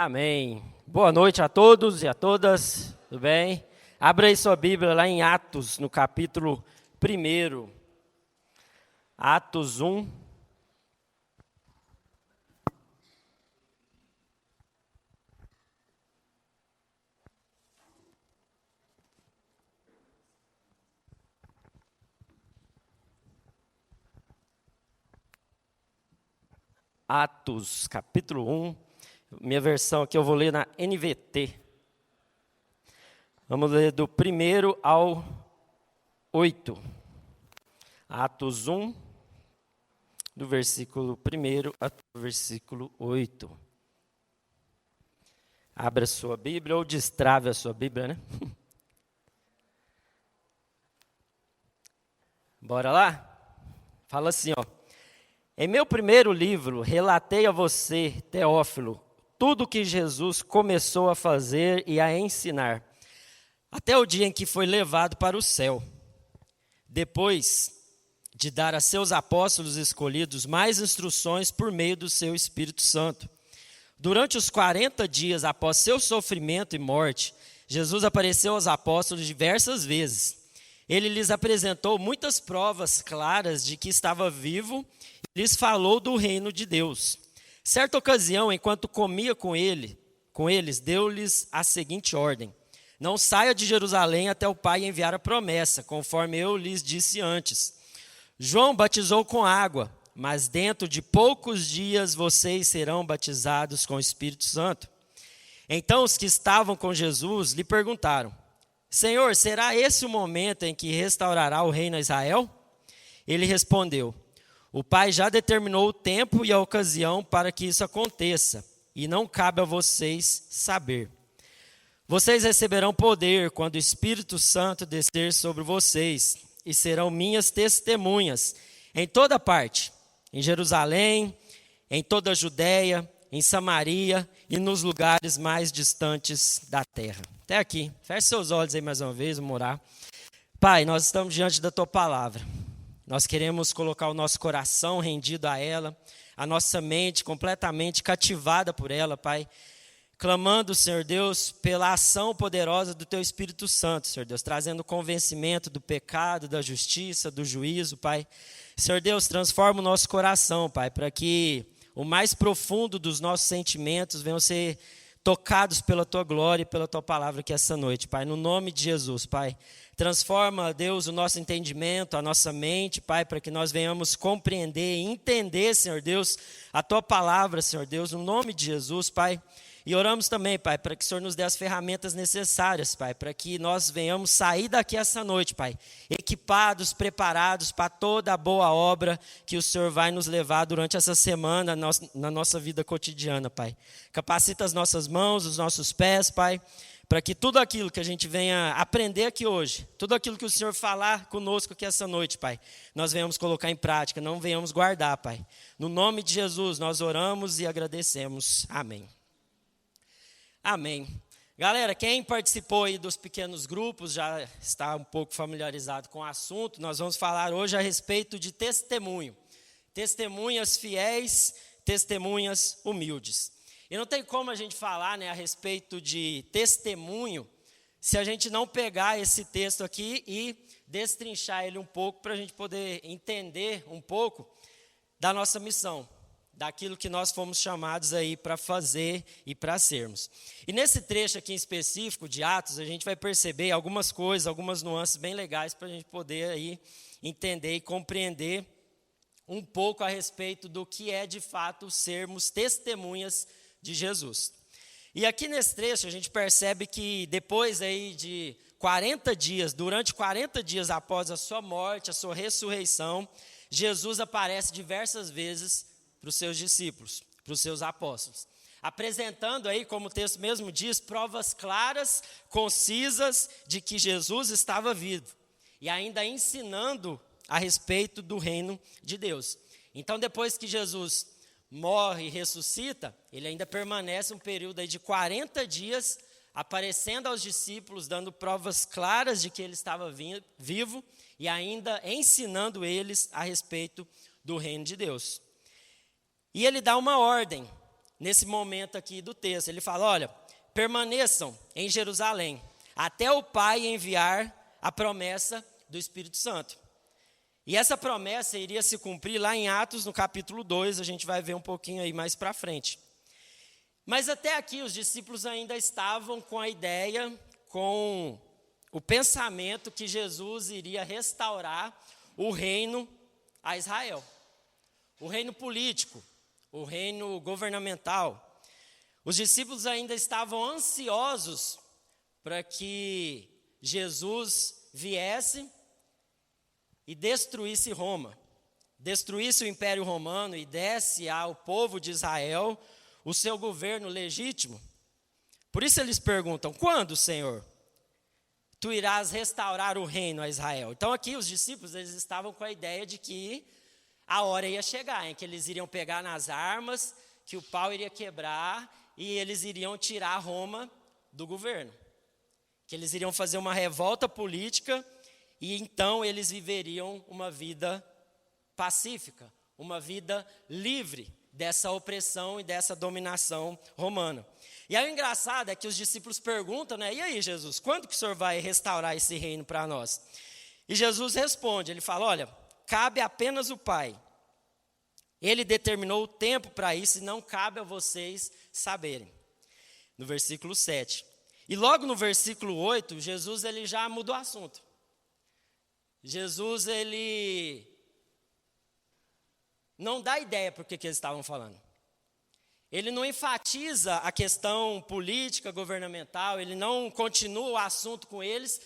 Amém. Boa noite a todos e a todas, tudo bem? Abra aí sua Bíblia lá em Atos, no capítulo 1. Atos 1. Atos, capítulo 1. Minha versão aqui eu vou ler na NVT. Vamos ler do 1 ao 8. Atos 1, do versículo 1 até o versículo 8. Abra a sua Bíblia ou destrave a sua Bíblia, né? Bora lá? Fala assim, ó. Em meu primeiro livro, relatei a você, Teófilo, tudo o que Jesus começou a fazer e a ensinar, até o dia em que foi levado para o céu. Depois de dar a seus apóstolos escolhidos mais instruções por meio do seu Espírito Santo. Durante os 40 dias após seu sofrimento e morte, Jesus apareceu aos apóstolos diversas vezes. Ele lhes apresentou muitas provas claras de que estava vivo e lhes falou do reino de Deus. Certa ocasião, enquanto comia com eles, deu-lhes a seguinte ordem: não saia de Jerusalém até o Pai enviar a promessa, conforme eu lhes disse antes. João batizou com água, mas dentro de poucos dias vocês serão batizados com o Espírito Santo. Então os que estavam com Jesus lhe perguntaram: Senhor, será esse o momento em que restaurará o reino a Israel? Ele respondeu: o Pai já determinou o tempo e a ocasião para que isso aconteça, e não cabe a vocês saber. Vocês receberão poder quando o Espírito Santo descer sobre vocês, e serão minhas testemunhas em toda parte, em Jerusalém, em toda a Judéia, em Samaria e nos lugares mais distantes da terra. Até aqui. Feche seus olhos aí mais uma vez, vamos orar. Pai, nós estamos diante da Tua palavra. Nós queremos colocar o nosso coração rendido a ela, a nossa mente completamente cativada por ela, Pai. Clamando, Senhor Deus, pela ação poderosa do Teu Espírito Santo, Senhor Deus, trazendo convencimento do pecado, da justiça, do juízo, Pai. Senhor Deus, transforma o nosso coração, Pai, para que o mais profundo dos nossos sentimentos venham ser tocados pela Tua glória e pela Tua palavra aqui essa noite, Pai. No nome de Jesus, Pai. Transforma, Deus, o nosso entendimento, a nossa mente, Pai, para que nós venhamos compreender e entender, Senhor Deus, a Tua palavra, Senhor Deus, no nome de Jesus, Pai. E oramos também, Pai, para que o Senhor nos dê as ferramentas necessárias, Pai, para que nós venhamos sair daqui essa noite, Pai, equipados, preparados para toda a boa obra que o Senhor vai nos levar durante essa semana na nossa vida cotidiana, Pai. Capacita as nossas mãos, os nossos pés, Pai, para que tudo aquilo que a gente venha aprender aqui hoje, tudo aquilo que o Senhor falar conosco aqui essa noite, Pai, nós venhamos colocar em prática, não venhamos guardar, Pai. No nome de Jesus, nós oramos e agradecemos. Amém. Amém. Galera, quem participou aí dos pequenos grupos já está um pouco familiarizado com o assunto. Nós vamos falar hoje a respeito de testemunho. Testemunhas fiéis, testemunhas humildes. E não tem como a gente falar, né, a respeito de testemunho se a gente não pegar esse texto aqui e destrinchar ele um pouco para a gente poder entender um pouco da nossa missão, daquilo que nós fomos chamados aí para fazer e para sermos. E nesse trecho aqui em específico de Atos, a gente vai perceber algumas coisas, algumas nuances bem legais para a gente poder aí entender e compreender um pouco a respeito do que é de fato sermos testemunhas de Jesus. E aqui nesse trecho a gente percebe que depois aí de 40 dias, durante 40 dias após a sua morte, a sua ressurreição, Jesus aparece diversas vezes para os seus discípulos, para os seus apóstolos, apresentando aí, como o texto mesmo diz, provas claras, concisas de que Jesus estava vivo e ainda ensinando a respeito do reino de Deus. Então, depois que Jesus morre e ressuscita, ele ainda permanece um período aí de 40 dias aparecendo aos discípulos, dando provas claras de que ele estava vivo e ainda ensinando eles a respeito do reino de Deus. E ele dá uma ordem nesse momento aqui do texto. Ele fala, olha, permaneçam em Jerusalém, até o Pai enviar a promessa do Espírito Santo. E essa promessa iria se cumprir lá em Atos, no capítulo 2, a gente vai ver um pouquinho aí mais para frente. Mas até aqui os discípulos ainda estavam com a ideia, com o pensamento que Jesus iria restaurar o reino a Israel. O reino político, o reino governamental. Os discípulos ainda estavam ansiosos para que Jesus viesse e destruísse Roma, destruísse o Império Romano e desse ao povo de Israel o seu governo legítimo. Por isso eles perguntam, quando, Senhor, tu irás restaurar o reino a Israel? Então aqui os discípulos eles estavam com a ideia de que a hora ia chegar, em que eles iriam pegar nas armas, que o pau iria quebrar e eles iriam tirar Roma do governo. Que eles iriam fazer uma revolta política e então eles viveriam uma vida pacífica, uma vida livre dessa opressão e dessa dominação romana. E aí o engraçado é que os discípulos perguntam, né? E aí, Jesus, quando que o Senhor vai restaurar esse reino para nós? E Jesus responde, ele fala, olha, cabe apenas o Pai. Ele determinou o tempo para isso e não cabe a vocês saberem. No versículo 7. E logo no versículo 8, Jesus ele já mudou o assunto. Jesus ele não dá ideia por que eles estavam falando. Ele não enfatiza a questão política, governamental, ele não continua o assunto com eles,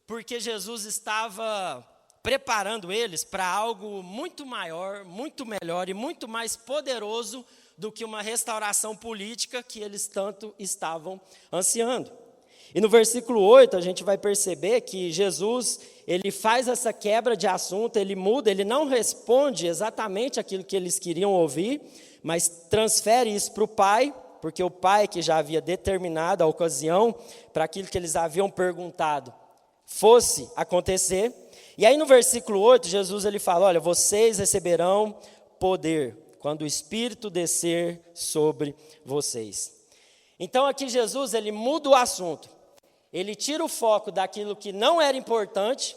porque Jesus estava preparando eles para algo muito maior, muito melhor e muito mais poderoso do que uma restauração política que eles tanto estavam ansiando. E no versículo 8 a gente vai perceber que Jesus, ele faz essa quebra de assunto, ele muda, ele não responde exatamente aquilo que eles queriam ouvir, mas transfere isso para o Pai, porque o Pai que já havia determinado a ocasião para aquilo que eles haviam perguntado fosse acontecer. E aí no versículo 8, Jesus ele fala, olha, vocês receberão poder quando o Espírito descer sobre vocês. Então aqui Jesus ele muda o assunto. Ele tira o foco daquilo que não era importante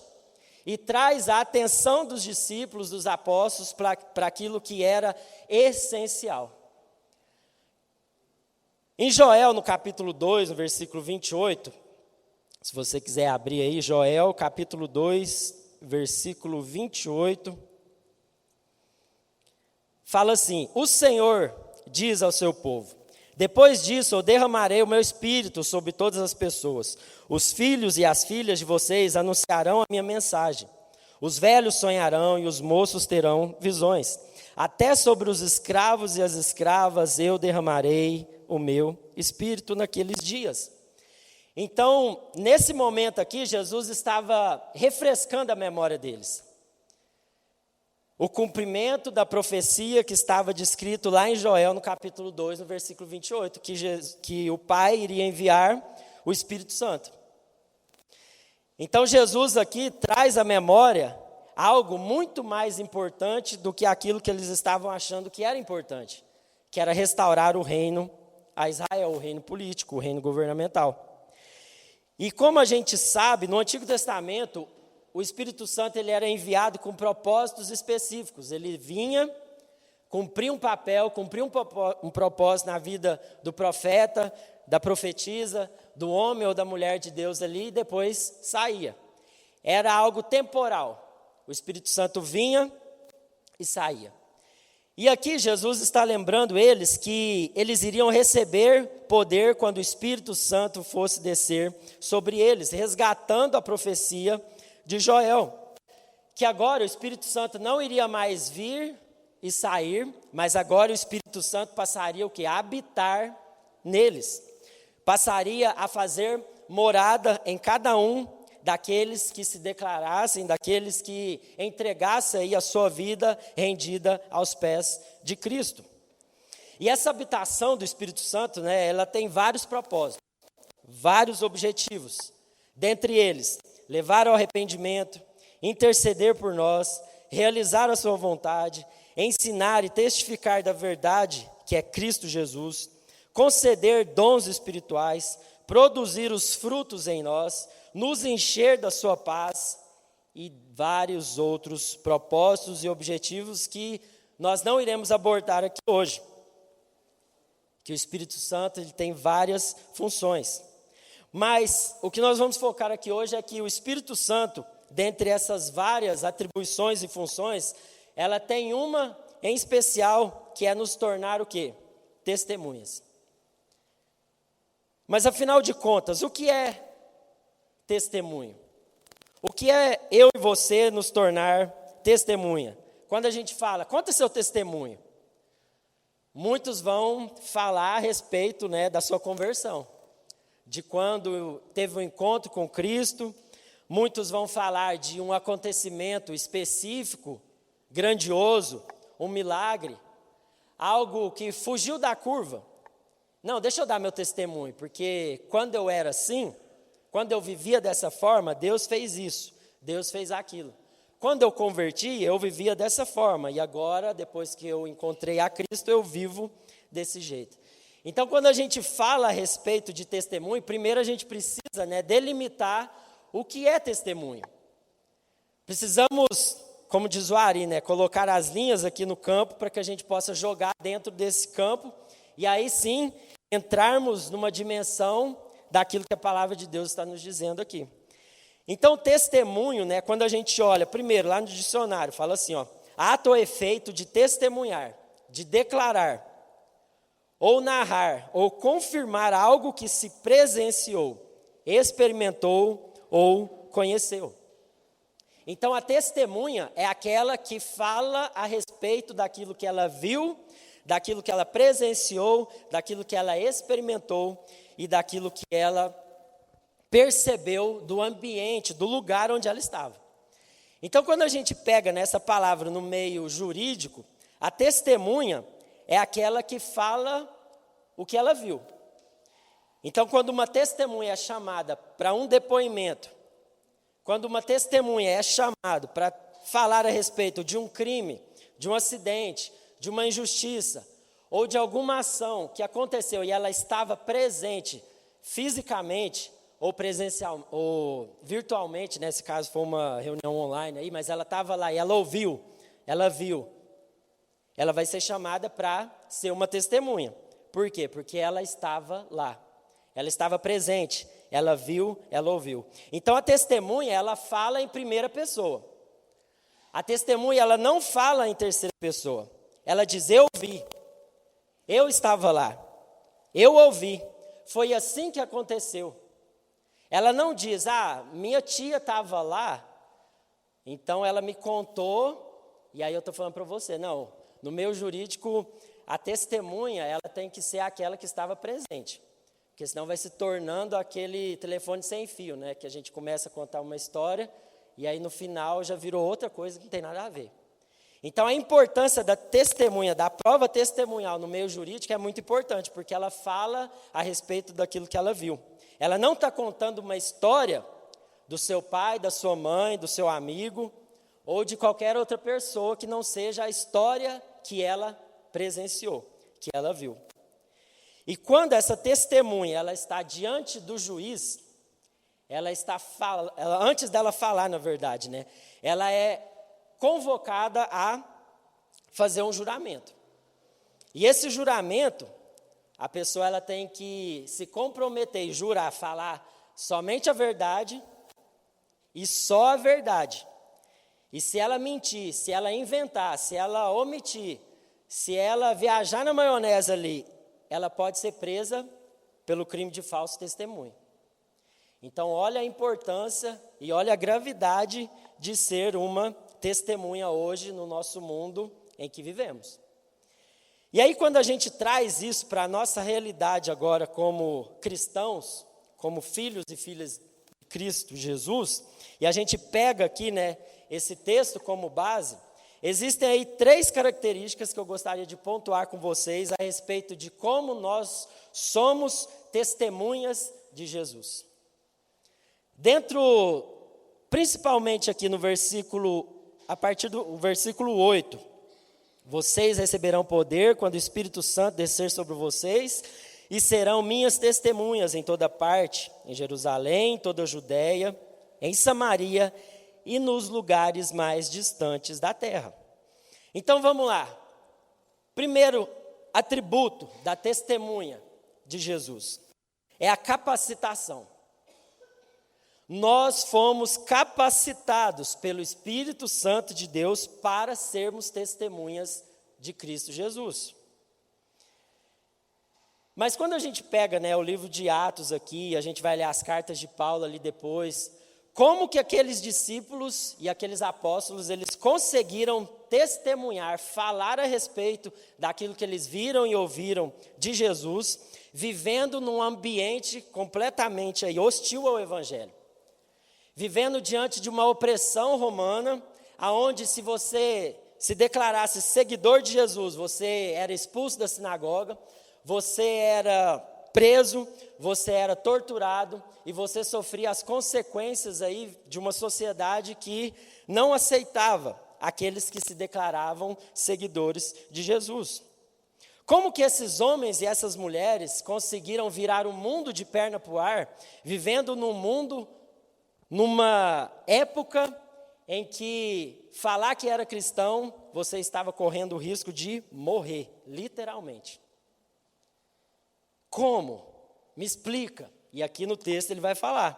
e traz a atenção dos discípulos, dos apóstolos, para aquilo que era essencial. Em Joel, no capítulo 2, no versículo 28, se você quiser abrir aí, Joel, capítulo 2, versículo 28, fala assim, o Senhor diz ao seu povo, depois disso, eu derramarei o meu espírito sobre todas as pessoas. Os filhos e as filhas de vocês anunciarão a minha mensagem. Os velhos sonharão e os moços terão visões. Até sobre os escravos e as escravas eu derramarei o meu espírito naqueles dias. Então, nesse momento aqui, Jesus estava refrescando a memória deles. O cumprimento da profecia que estava descrito lá em Joel, no capítulo 2, no versículo 28, que o Pai iria enviar o Espírito Santo. Então, Jesus aqui traz à memória algo muito mais importante do que aquilo que eles estavam achando que era importante, que era restaurar o reino a Israel, o reino político, o reino governamental. E como a gente sabe, no Antigo Testamento, o Espírito Santo ele era enviado com propósitos específicos. Ele vinha, cumpria um papel, cumpria um propósito na vida do profeta, da profetisa, do homem ou da mulher de Deus ali, e depois saía. Era algo temporal. O Espírito Santo vinha e saía. E aqui Jesus está lembrando eles que eles iriam receber poder quando o Espírito Santo fosse descer sobre eles, resgatando a profecia de Joel, que agora o Espírito Santo não iria mais vir e sair, mas agora o Espírito Santo passaria o quê? A habitar neles, passaria a fazer morada em cada um daqueles que se declarassem, daqueles que entregassem aí a sua vida rendida aos pés de Cristo. E essa habitação do Espírito Santo, né, ela tem vários propósitos, vários objetivos, dentre eles, levar ao arrependimento, interceder por nós, realizar a sua vontade, ensinar e testificar da verdade, que é Cristo Jesus, conceder dons espirituais, produzir os frutos em nós, nos encher da sua paz e vários outros propósitos e objetivos que nós não iremos abordar aqui hoje. Que o Espírito Santo ele tem várias funções. Mas o que nós vamos focar aqui hoje é que o Espírito Santo, dentre essas várias atribuições e funções, ela tem uma em especial, que é nos tornar o quê? Testemunhas. Mas afinal de contas, o que é testemunho? O que é eu e você nos tornar testemunha? Quando a gente fala, conta seu testemunho. Muitos vão falar a respeito, né, da sua conversão. De quando teve um encontro com Cristo. Muitos vão falar de um acontecimento específico, grandioso, um milagre. Algo que fugiu da curva. Não, deixa eu dar meu testemunho, porque quando eu era assim, quando eu vivia dessa forma, Deus fez isso, Deus fez aquilo. Quando eu converti, eu vivia dessa forma, e agora, depois que eu encontrei a Cristo, eu vivo desse jeito. Então, quando a gente fala a respeito de testemunho, primeiro a gente precisa, né, delimitar o que é testemunho. Precisamos, como diz o Ari, né, colocar as linhas aqui no campo para que a gente possa jogar dentro desse campo, e aí sim, entrarmos numa dimensão daquilo que a palavra de Deus está nos dizendo aqui. Então, testemunho, né, quando a gente olha, primeiro, lá no dicionário, fala assim, ó, ato ou efeito de testemunhar, de declarar, ou narrar, ou confirmar algo que se presenciou, experimentou ou conheceu. Então, a testemunha é aquela que fala a respeito daquilo que ela viu, daquilo que ela presenciou, daquilo que ela experimentou e daquilo que ela percebeu do ambiente, do lugar onde ela estava. Então, quando a gente pega nessa palavra no meio jurídico, a testemunha é aquela que fala o que ela viu. Então, quando uma testemunha é chamada para um depoimento, quando uma testemunha é chamada para falar a respeito de um crime, de um acidente, de uma injustiça, ou de alguma ação que aconteceu e ela estava presente fisicamente, ou presencial, ou virtualmente, nesse caso foi uma reunião online aí, mas ela estava lá e ela ouviu, ela viu, ela vai ser chamada para ser uma testemunha. Por quê? Porque ela estava lá, ela estava presente, ela viu, ela ouviu. Então a testemunha, ela fala em primeira pessoa. A testemunha, ela não fala em terceira pessoa. Ela diz, eu vi, eu estava lá, eu ouvi, foi assim que aconteceu. Ela não diz, minha tia estava lá, então ela me contou, e aí eu estou falando para você. Não, no meio jurídico, a testemunha, ela tem que ser aquela que estava presente. Porque senão vai se tornando aquele telefone sem fio, né? Que a gente começa a contar uma história, e aí no final já virou outra coisa que não tem nada a ver. Então a importância da testemunha, da prova testemunhal no meio jurídico é muito importante, porque ela fala a respeito daquilo que ela viu. Ela não está contando uma história do seu pai, da sua mãe, do seu amigo, ou de qualquer outra pessoa que não seja a história que ela presenciou, que ela viu. E quando essa testemunha ela está diante do juiz, antes dela falar, na verdade, né, ela é convocada a fazer um juramento. E esse juramento, a pessoa ela tem que se comprometer e jurar, falar somente a verdade e só a verdade. E se ela mentir, se ela inventar, se ela omitir, se ela viajar na maionese ali, ela pode ser presa pelo crime de falso testemunho. Então, olha a importância e olha a gravidade de ser uma testemunha hoje no nosso mundo em que vivemos. E aí, quando a gente traz isso para a nossa realidade agora como cristãos, como filhos e filhas de Cristo Jesus, e a gente pega aqui, né, esse texto como base, existem aí 3 características que eu gostaria de pontuar com vocês a respeito de como nós somos testemunhas de Jesus. Principalmente aqui no versículo, a partir do versículo 8, Vocês receberão poder quando o Espírito Santo descer sobre vocês e serão minhas testemunhas em toda parte, em Jerusalém, em toda a Judéia, em Samaria e nos lugares mais distantes da terra. Então vamos lá. Primeiro atributo da testemunha de Jesus é a capacitação. Nós fomos capacitados pelo Espírito Santo de Deus para sermos testemunhas de Cristo Jesus. Mas quando a gente pega, o livro de Atos aqui, a gente vai ler as cartas de Paulo ali depois, como que aqueles discípulos e aqueles apóstolos, eles conseguiram testemunhar, falar a respeito daquilo que eles viram e ouviram de Jesus, vivendo num ambiente completamente hostil ao Evangelho. Vivendo diante de uma opressão romana, aonde se você se declarasse seguidor de Jesus, você era expulso da sinagoga, você era preso, você era torturado e você sofria as consequências aí de uma sociedade que não aceitava aqueles que se declaravam seguidores de Jesus. Como que esses homens e essas mulheres conseguiram virar o mundo de perna para o ar, vivendo num mundo, numa época em que falar que era cristão, você estava correndo o risco de morrer, literalmente. Como? Me explica. E aqui no texto ele vai falar.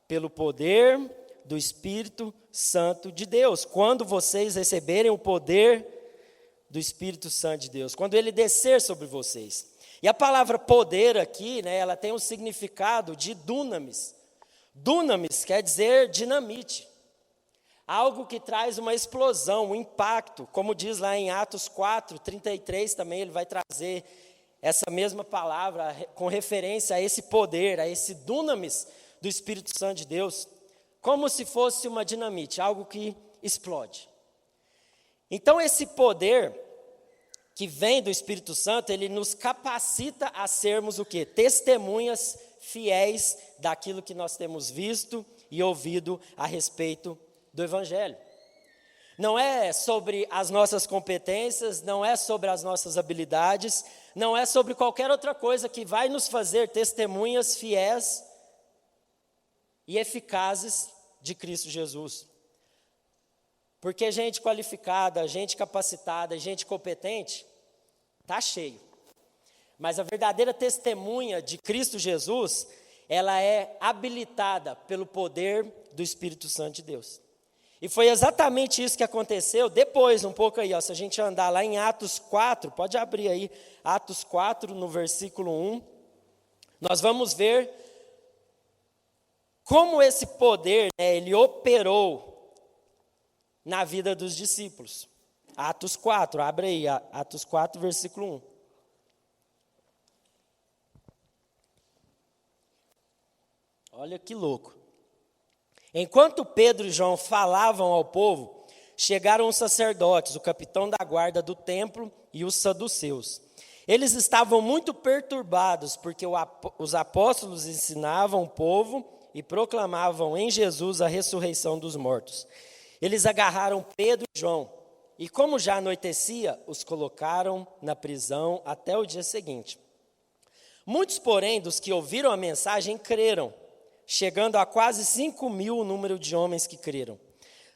Pelo poder do Espírito Santo de Deus. Quando vocês receberem o poder do Espírito Santo de Deus. Quando ele descer sobre vocês. E a palavra poder aqui, ela tem um significado de dunamis. Dunamis quer dizer dinamite. Algo que traz uma explosão, um impacto. Como diz lá em Atos 4:33 também, ele vai trazer essa mesma palavra com referência a esse poder, a esse dunamis do Espírito Santo de Deus, como se fosse uma dinamite, algo que explode. Então esse poder que vem do Espírito Santo, ele nos capacita a sermos o quê? Testemunhas fiéis daquilo que nós temos visto e ouvido a respeito do Evangelho. Não é sobre as nossas competências, não é sobre as nossas habilidades, não é sobre qualquer outra coisa que vai nos fazer testemunhas fiéis e eficazes de Cristo Jesus. Porque gente qualificada, gente capacitada, gente competente, está cheio. Mas a verdadeira testemunha de Cristo Jesus, ela é habilitada pelo poder do Espírito Santo de Deus. E foi exatamente isso que aconteceu depois, um pouco aí, se a gente andar lá em Atos 4, pode abrir aí, Atos 4, no versículo 1, nós vamos ver como esse poder, ele operou na vida dos discípulos. Atos 4, abre aí, Atos 4, versículo 1. Olha que louco. Enquanto Pedro e João falavam ao povo, chegaram os sacerdotes, o capitão da guarda do templo e os saduceus. Eles estavam muito perturbados, porque os apóstolos ensinavam o povo e proclamavam em Jesus a ressurreição dos mortos. Eles agarraram Pedro e João, e como já anoitecia, os colocaram na prisão até o dia seguinte. Muitos, porém, dos que ouviram a mensagem creram, chegando a quase 5.000 o número de homens que creram.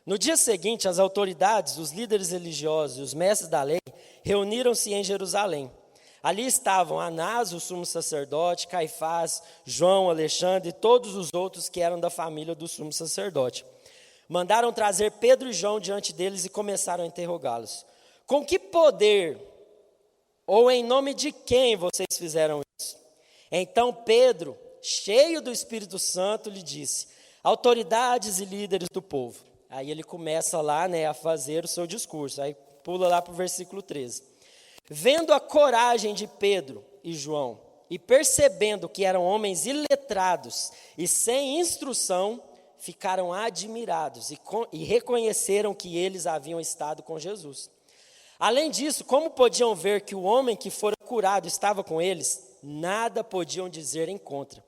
No dia seguinte, as autoridades, os líderes religiosos e os mestres da lei reuniram-se em Jerusalém. Ali estavam Anás, o sumo sacerdote, Caifás, João, Alexandre e todos os outros que eram da família do sumo sacerdote. Mandaram trazer Pedro e João diante deles e começaram a interrogá-los. Com que poder ou em nome de quem vocês fizeram isso? Então Pedro, cheio do Espírito Santo, lhe disse: autoridades e líderes do povo. Aí ele começa lá, a fazer o seu discurso. Aí pula lá para o versículo 13. Vendo a coragem de Pedro e João, e percebendo que eram homens iletrados e sem instrução, ficaram admirados e reconheceram que eles haviam estado com Jesus. Além disso, como podiam ver que o homem que fora curado estava com eles, nada podiam dizer em contra.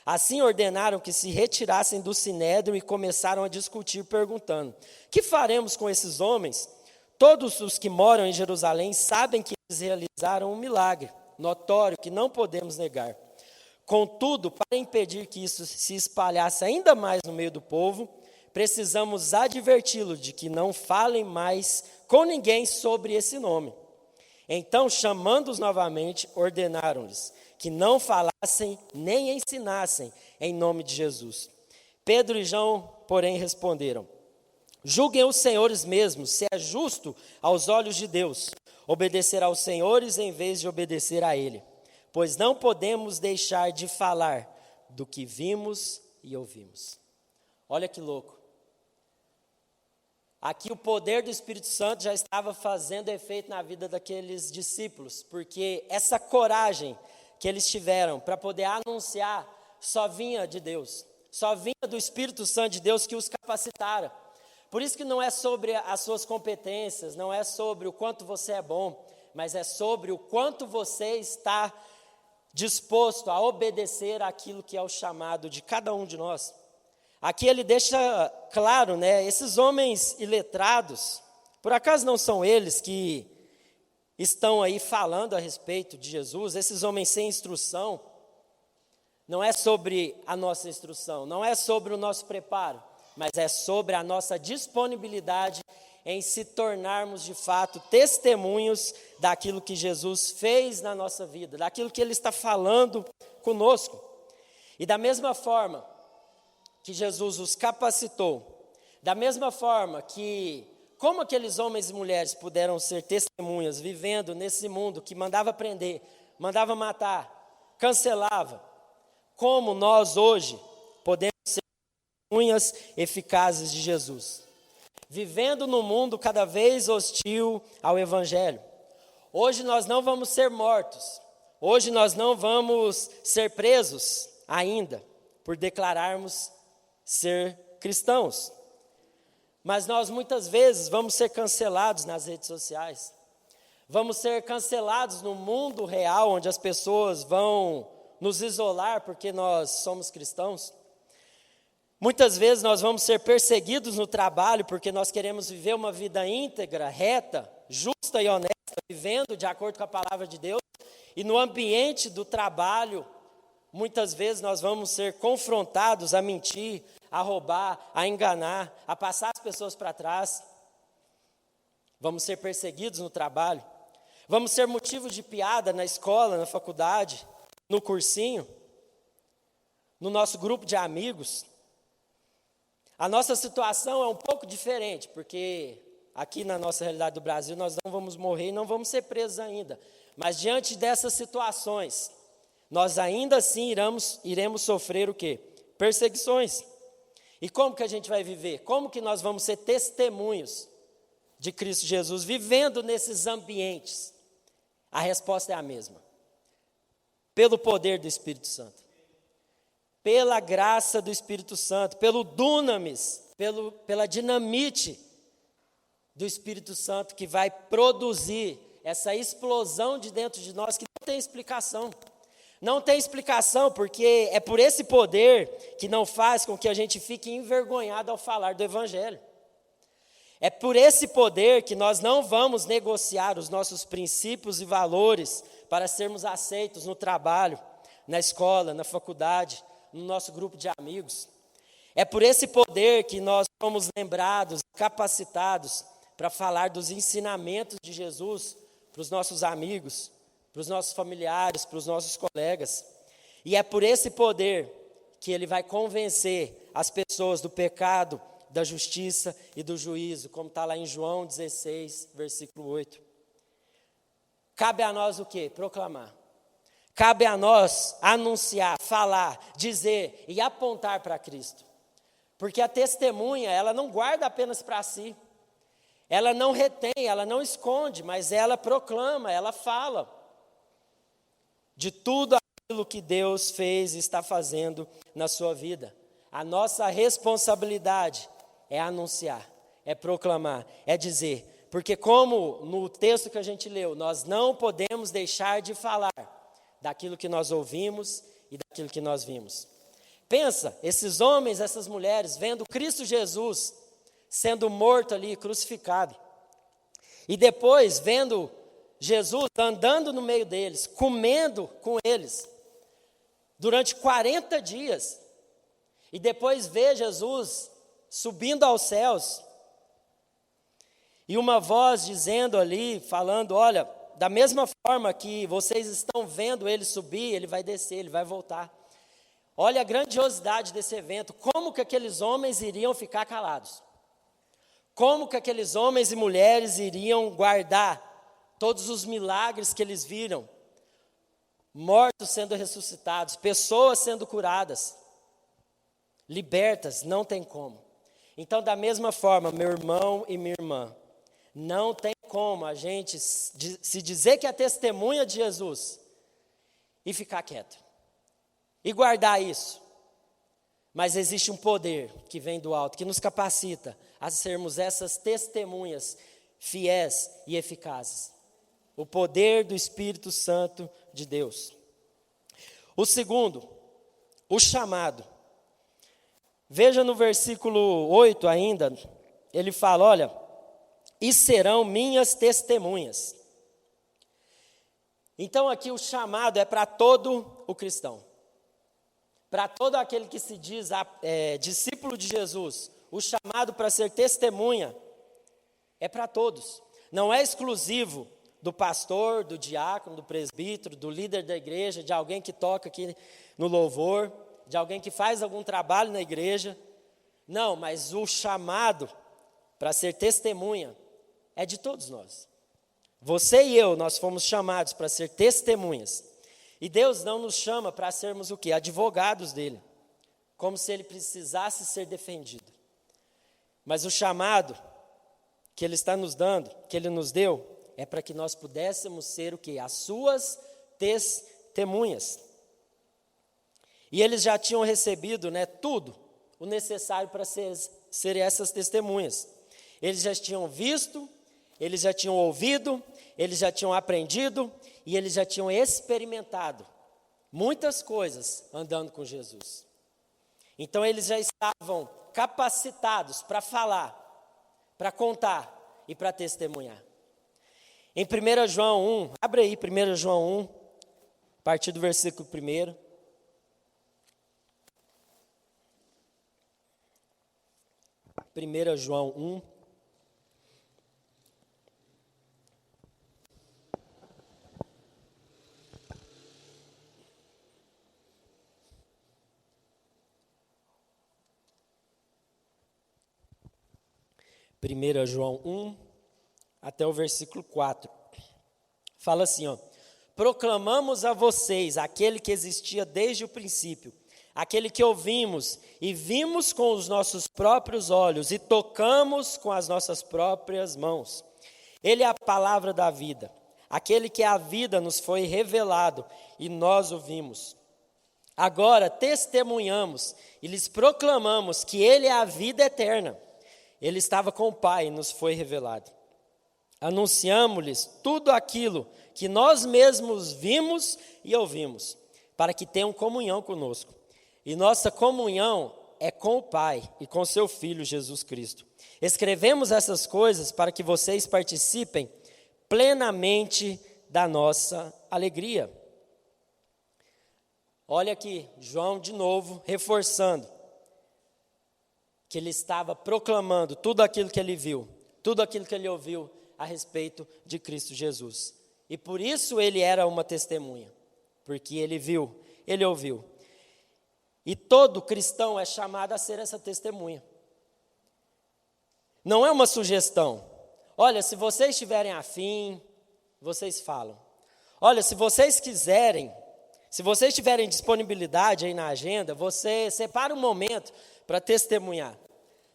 Assim ordenaram que se retirassem do sinédrio e começaram a discutir, perguntando: que faremos com esses homens? Todos os que moram em Jerusalém sabem que eles realizaram um milagre notório que não podemos negar. Contudo, para impedir que isso se espalhasse ainda mais no meio do povo, precisamos adverti-los de que não falem mais com ninguém sobre esse nome. Então, chamando-os novamente, ordenaram-lhes que não falassem nem ensinassem em nome de Jesus. Pedro e João, porém, responderam: julguem os senhores mesmos, se é justo aos olhos de Deus obedecer aos senhores em vez de obedecer a Ele, pois não podemos deixar de falar do que vimos e ouvimos. Olha que louco. Aqui o poder do Espírito Santo já estava fazendo efeito na vida daqueles discípulos, porque essa coragem que eles tiveram para poder anunciar só vinha de Deus, só vinha do Espírito Santo de Deus que os capacitara. Por isso que não é sobre as suas competências, não é sobre o quanto você é bom, mas é sobre o quanto você está disposto a obedecer àquilo que é o chamado de cada um de nós. Aqui ele deixa claro, esses homens iletrados, por acaso não são eles que estão aí falando a respeito de Jesus, esses homens sem instrução? Não é sobre a nossa instrução, não é sobre o nosso preparo, mas é sobre a nossa disponibilidade em se tornarmos de fato testemunhos daquilo que Jesus fez na nossa vida, daquilo que Ele está falando conosco. E da mesma forma que Jesus os capacitou, da mesma forma que, como aqueles homens e mulheres puderam ser testemunhas vivendo nesse mundo que mandava prender, mandava matar, cancelava, como nós hoje podemos ser testemunhas eficazes de Jesus, vivendo num mundo cada vez hostil ao Evangelho. Hoje nós não vamos ser mortos, hoje nós não vamos ser presos ainda, por declararmos ser cristãos. Mas nós muitas vezes vamos ser cancelados nas redes sociais, vamos ser cancelados no mundo real, onde as pessoas vão nos isolar porque nós somos cristãos. Muitas vezes nós vamos ser perseguidos no trabalho porque nós queremos viver uma vida íntegra, reta, justa e honesta, vivendo de acordo com a palavra de Deus. E no ambiente do trabalho, muitas vezes nós vamos ser confrontados a mentir, a roubar, a enganar, a passar as pessoas para trás. Vamos ser perseguidos no trabalho. Vamos ser motivo de piada na escola, na faculdade, no cursinho, no nosso grupo de amigos. A nossa situação é um pouco diferente, porque aqui na nossa realidade do Brasil nós não vamos morrer e não vamos ser presos ainda. Mas diante dessas situações, nós ainda assim iremos sofrer o quê? Perseguições. E como que a gente vai viver? Como que nós vamos ser testemunhos de Cristo Jesus, vivendo nesses ambientes? A resposta é a mesma. Pelo poder do Espírito Santo. Pela graça do Espírito Santo, pelo dunamis, pela dinamite do Espírito Santo que vai produzir essa explosão de dentro de nós que não tem explicação. Não tem explicação porque é por esse poder que não faz com que a gente fique envergonhado ao falar do Evangelho. É por esse poder que nós não vamos negociar os nossos princípios e valores para sermos aceitos no trabalho, na escola, na faculdade, no nosso grupo de amigos. É por esse poder que nós somos lembrados, capacitados para falar dos ensinamentos de Jesus para os nossos amigos, para os nossos familiares, para os nossos colegas. E é por esse poder que Ele vai convencer as pessoas do pecado, da justiça e do juízo, como está lá em João 16, versículo 8. Cabe a nós o quê? Proclamar. Cabe a nós anunciar, falar, dizer e apontar para Cristo. Porque a testemunha, ela não guarda apenas para si. Ela não retém, ela não esconde, mas ela proclama, ela fala de tudo aquilo que Deus fez e está fazendo na sua vida. A nossa responsabilidade é anunciar, é proclamar, é dizer. Porque como no texto que a gente leu, nós não podemos deixar de falar daquilo que nós ouvimos e daquilo que nós vimos. Pensa, esses homens, essas mulheres, vendo Cristo Jesus sendo morto ali, crucificado. E depois, vendo Jesus andando no meio deles, comendo com eles, durante 40 dias. E depois vê Jesus subindo aos céus. E uma voz dizendo ali, falando, olha, da mesma forma que vocês estão vendo ele subir, ele vai descer, ele vai voltar. Olha a grandiosidade desse evento, como que aqueles homens iriam ficar calados? Como que aqueles homens e mulheres iriam guardar todos os milagres que eles viram? Mortos sendo ressuscitados, pessoas sendo curadas, libertas, não tem como. Então, da mesma forma, meu irmão e minha irmã, não tem como a gente se dizer que é testemunha de Jesus e ficar quieto e guardar isso. Mas existe um poder que vem do alto, que nos capacita a sermos essas testemunhas fiéis e eficazes. O poder do Espírito Santo de Deus. O segundo, o chamado. Veja no versículo 8 ainda, ele fala, olha, e serão minhas testemunhas. Então aqui o chamado é para todo o cristão. Para todo aquele que se diz discípulo de Jesus, o chamado para ser testemunha é para todos. Não é exclusivo do pastor, do diácono, do presbítero, do líder da igreja, de alguém que toca aqui no louvor, de alguém que faz algum trabalho na igreja. Não, mas o chamado para ser testemunha é de todos nós. Você e eu, nós fomos chamados para ser testemunhas. E Deus não nos chama para sermos o quê? Advogados dele. Como se ele precisasse ser defendido. Mas o chamado que ele está nos dando, que ele nos deu, é para que nós pudéssemos ser o quê? As suas testemunhas. E eles já tinham recebido, tudo o necessário para serem essas testemunhas. Eles já tinham visto, eles já tinham ouvido, eles já tinham aprendido e eles já tinham experimentado muitas coisas andando com Jesus. Então eles já estavam capacitados para falar, para contar e para testemunhar. Em 1 João 1, abre aí 1 João 1, a partir do versículo 1. 1 João 1. Primeira João 1, até o versículo 4. Fala assim, proclamamos a vocês aquele que existia desde o princípio, aquele que ouvimos e vimos com os nossos próprios olhos e tocamos com as nossas próprias mãos. Ele é a palavra da vida, aquele que é a vida nos foi revelado e nós o vimos. Agora testemunhamos e lhes proclamamos que ele é a vida eterna. Ele estava com o Pai e nos foi revelado. Anunciamos-lhes tudo aquilo que nós mesmos vimos e ouvimos, para que tenham comunhão conosco. E nossa comunhão é com o Pai e com seu Filho Jesus Cristo. Escrevemos essas coisas para que vocês participem plenamente da nossa alegria. Olha aqui, João de novo, reforçando que ele estava proclamando tudo aquilo que ele viu, tudo aquilo que ele ouviu a respeito de Cristo Jesus. E por isso ele era uma testemunha, porque ele viu, ele ouviu. E todo cristão é chamado a ser essa testemunha. Não é uma sugestão. Olha, se vocês estiverem afim, vocês falam. Olha, se vocês quiserem, se vocês tiverem disponibilidade aí na agenda, você separa um momento para testemunhar.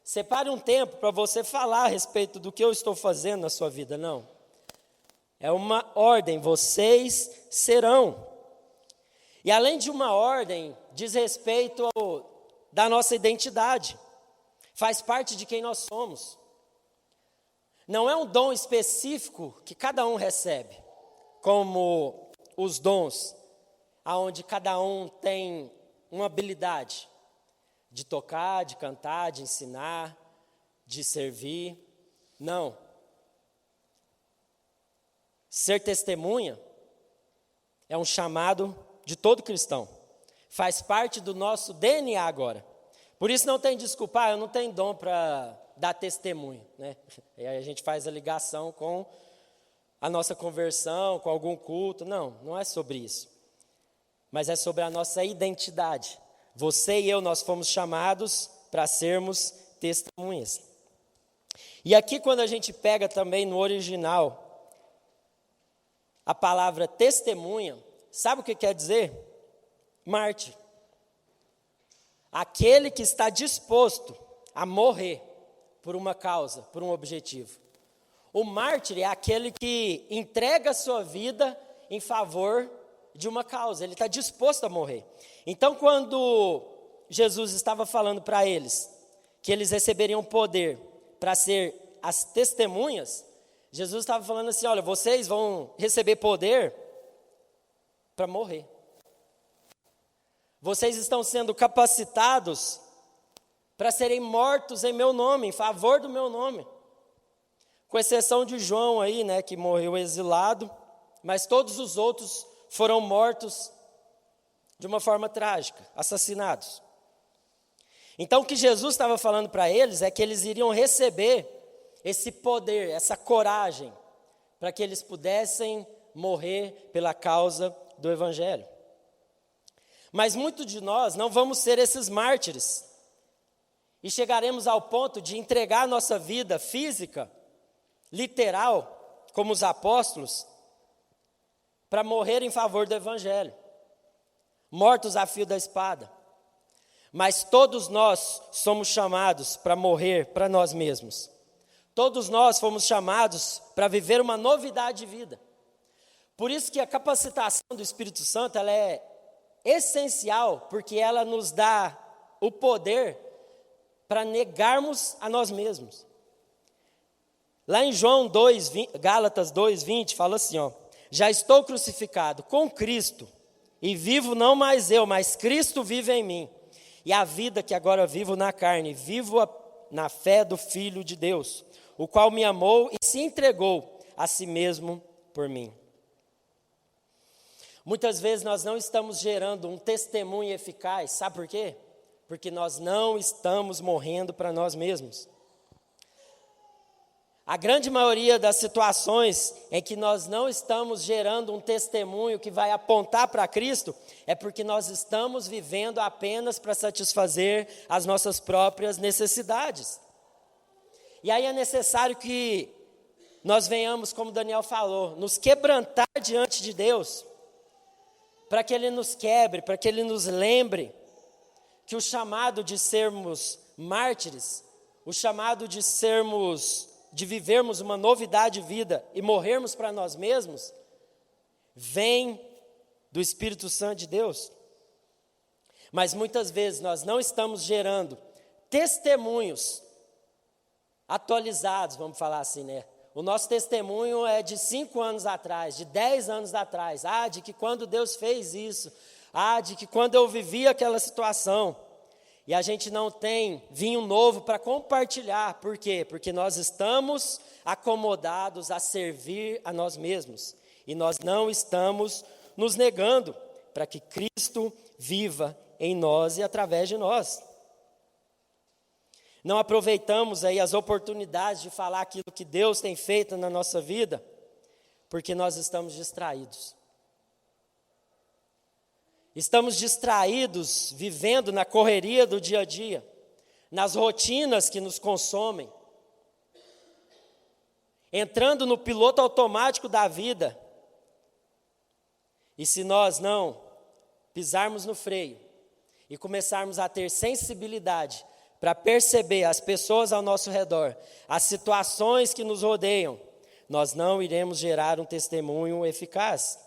Separe um tempo para você falar a respeito do que eu estou fazendo na sua vida, não. É uma ordem, vocês serão. E além de uma ordem, diz respeito da nossa identidade. Faz parte de quem nós somos. Não é um dom específico que cada um recebe, como os dons, onde cada um tem uma habilidade de tocar, de cantar, de ensinar, de servir. Não. Ser testemunha é um chamado de todo cristão. Faz parte do nosso DNA agora. Por isso não tem desculpa, eu não tenho dom para dar testemunho, né? E aí a gente faz a ligação com a nossa conversão, com algum culto. Não, não é sobre isso. Mas é sobre a nossa identidade. Você e eu, nós fomos chamados para sermos testemunhas. E aqui quando a gente pega também no original a palavra testemunha, sabe o que quer dizer? Mártir. Aquele que está disposto a morrer por uma causa, por um objetivo. O mártir é aquele que entrega a sua vida em favor de uma causa, ele está disposto a morrer. Então, quando Jesus estava falando para eles que eles receberiam poder para ser as testemunhas, Jesus estava falando assim, olha, vocês vão receber poder para morrer. Vocês estão sendo capacitados para serem mortos em meu nome, em favor do meu nome. Com exceção de João aí, né, que morreu exilado, mas todos os outros foram mortos de uma forma trágica, assassinados. Então o que Jesus estava falando para eles é que eles iriam receber esse poder, essa coragem, para que eles pudessem morrer pela causa do Evangelho. Mas muitos de nós não vamos ser esses mártires, e chegaremos ao ponto de entregar a nossa vida física, literal, como os apóstolos, para morrer em favor do Evangelho, mortos a fio da espada. Mas todos nós somos chamados para morrer para nós mesmos. Todos nós fomos chamados para viver uma novidade de vida. Por isso que a capacitação do Espírito Santo ela é essencial, porque ela nos dá o poder para negarmos a nós mesmos. Lá em Gálatas 2:20, fala assim, ó, já estou crucificado com Cristo, e vivo não mais eu, mas Cristo vive em mim. E a vida que agora vivo na carne, vivo na fé do Filho de Deus, o qual me amou e se entregou a si mesmo por mim. Muitas vezes nós não estamos gerando um testemunho eficaz, sabe por quê? Porque nós não estamos morrendo para nós mesmos. A grande maioria das situações em que nós não estamos gerando um testemunho que vai apontar para Cristo, é porque nós estamos vivendo apenas para satisfazer as nossas próprias necessidades. E aí é necessário que nós venhamos, como Daniel falou, nos quebrantar diante de Deus, para que Ele nos quebre, para que Ele nos lembre que o chamado de sermos mártires, o chamado de vivermos uma novidade de vida e morrermos para nós mesmos, vem do Espírito Santo de Deus. Mas muitas vezes nós não estamos gerando testemunhos atualizados, vamos falar assim, né? O nosso testemunho é de 5 anos atrás, de 10 anos atrás. De que quando Deus fez isso. De que quando eu vivi aquela situação. E a gente não tem vinho novo para compartilhar. Por quê? Porque nós estamos acomodados a servir a nós mesmos. E nós não estamos nos negando para que Cristo viva em nós e através de nós. Não aproveitamos aí as oportunidades de falar aquilo que Deus tem feito na nossa vida, porque nós estamos distraídos. Estamos distraídos, vivendo na correria do dia a dia, nas rotinas que nos consomem, entrando no piloto automático da vida. E se nós não pisarmos no freio e começarmos a ter sensibilidade para perceber as pessoas ao nosso redor, as situações que nos rodeiam, nós não iremos gerar um testemunho eficaz.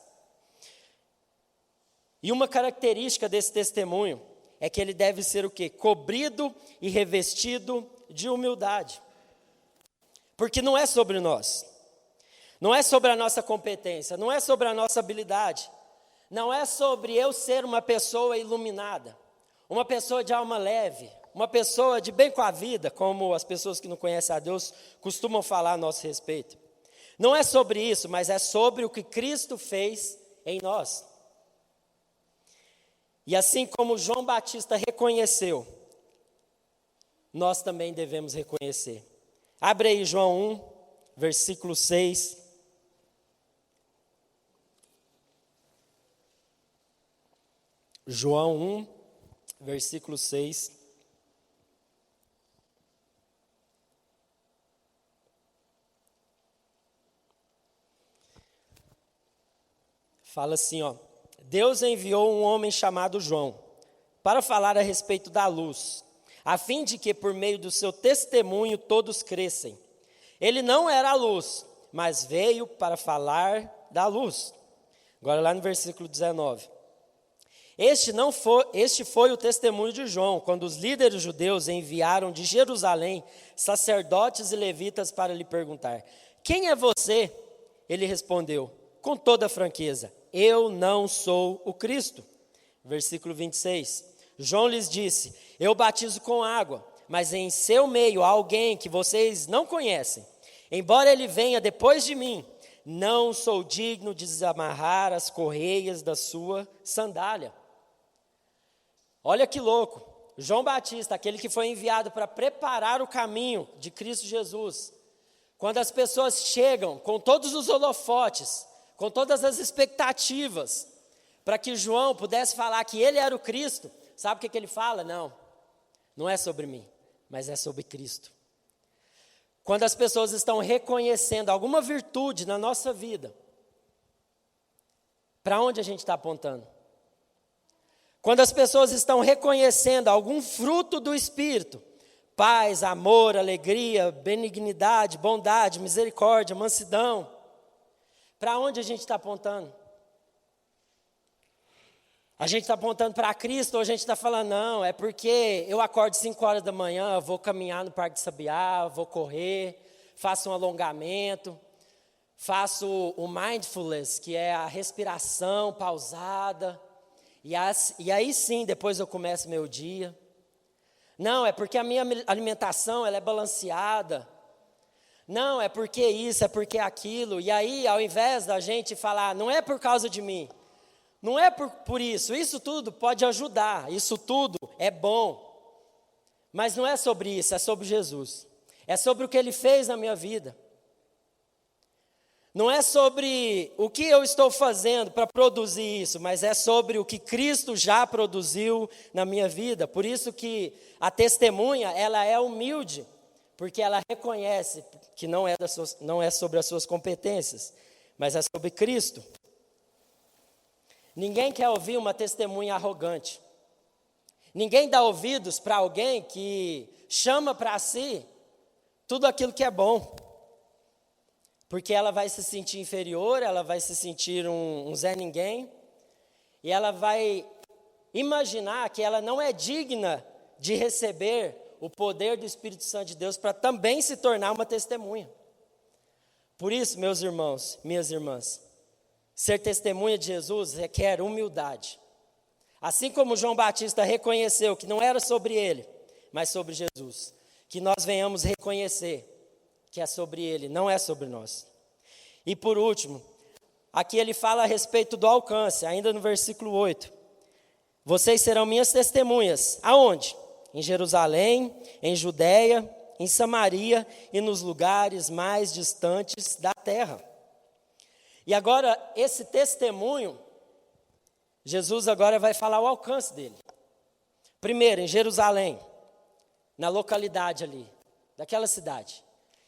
E uma característica desse testemunho é que ele deve ser o quê? Cobrido e revestido de humildade. Porque não é sobre nós, não é sobre a nossa competência, não é sobre a nossa habilidade, não é sobre eu ser uma pessoa iluminada, uma pessoa de alma leve, uma pessoa de bem com a vida, como as pessoas que não conhecem a Deus costumam falar a nosso respeito. Não é sobre isso, mas é sobre o que Cristo fez em nós. E assim como João Batista reconheceu, nós também devemos reconhecer. Abre aí João 1, versículo 6. João 1, versículo 6. Fala assim, ó. Deus enviou um homem chamado João para falar a respeito da luz, a fim de que por meio do seu testemunho todos crescem. Ele não era a luz, mas veio para falar da luz. Agora lá no versículo 19. Este foi o testemunho de João, quando os líderes judeus enviaram de Jerusalém sacerdotes e levitas para lhe perguntar: quem é você? Ele respondeu, com toda franqueza: eu não sou o Cristo. Versículo 26. João lhes disse: eu batizo com água, mas em seu meio há alguém que vocês não conhecem. Embora ele venha depois de mim, não sou digno de desamarrar as correias da sua sandália. Olha que louco. João Batista, aquele que foi enviado para preparar o caminho de Cristo Jesus. Quando as pessoas chegam com todos os holofotes, com todas as expectativas, para que João pudesse falar que ele era o Cristo, sabe o que ele fala? Não é sobre mim, mas é sobre Cristo. Quando as pessoas estão reconhecendo alguma virtude na nossa vida, para onde a gente está apontando? Quando as pessoas estão reconhecendo algum fruto do Espírito, paz, amor, alegria, benignidade, bondade, misericórdia, mansidão, para onde a gente está apontando? A gente está apontando para Cristo ou a gente está falando, não, é porque eu acordo 5 horas da manhã, vou caminhar no Parque de Sabiá, vou correr, faço um alongamento, faço o mindfulness, que é a respiração pausada, e aí sim, depois eu começo meu dia. Não, é porque a minha alimentação ela é balanceada. Não, é porque isso, é porque aquilo. E aí, ao invés da gente falar, não é por causa de mim, não é por isso tudo pode ajudar, isso tudo é bom. Mas não é sobre isso, é sobre Jesus. É sobre o que Ele fez na minha vida. Não é sobre o que eu estou fazendo para produzir isso, mas é sobre o que Cristo já produziu na minha vida. Por isso que a testemunha, ela é humilde, porque ela reconhece que não é sobre as suas competências, mas é sobre Cristo. Ninguém quer ouvir uma testemunha arrogante. Ninguém dá ouvidos para alguém que chama para si tudo aquilo que é bom. Porque ela vai se sentir inferior, ela vai se sentir um Zé Ninguém, e ela vai imaginar que ela não é digna de receber o poder do Espírito Santo de Deus para também se tornar uma testemunha. Por isso, meus irmãos, minhas irmãs, ser testemunha de Jesus requer humildade. Assim como João Batista reconheceu que não era sobre ele, mas sobre Jesus, que nós venhamos reconhecer que é sobre ele, não é sobre nós. E por último, aqui ele fala a respeito do alcance, ainda no versículo 8. Vocês serão minhas testemunhas. Aonde? Em Jerusalém, em Judeia, em Samaria e nos lugares mais distantes da terra. E agora, esse testemunho, Jesus agora vai falar o alcance dele. Primeiro, em Jerusalém, na localidade ali, daquela cidade.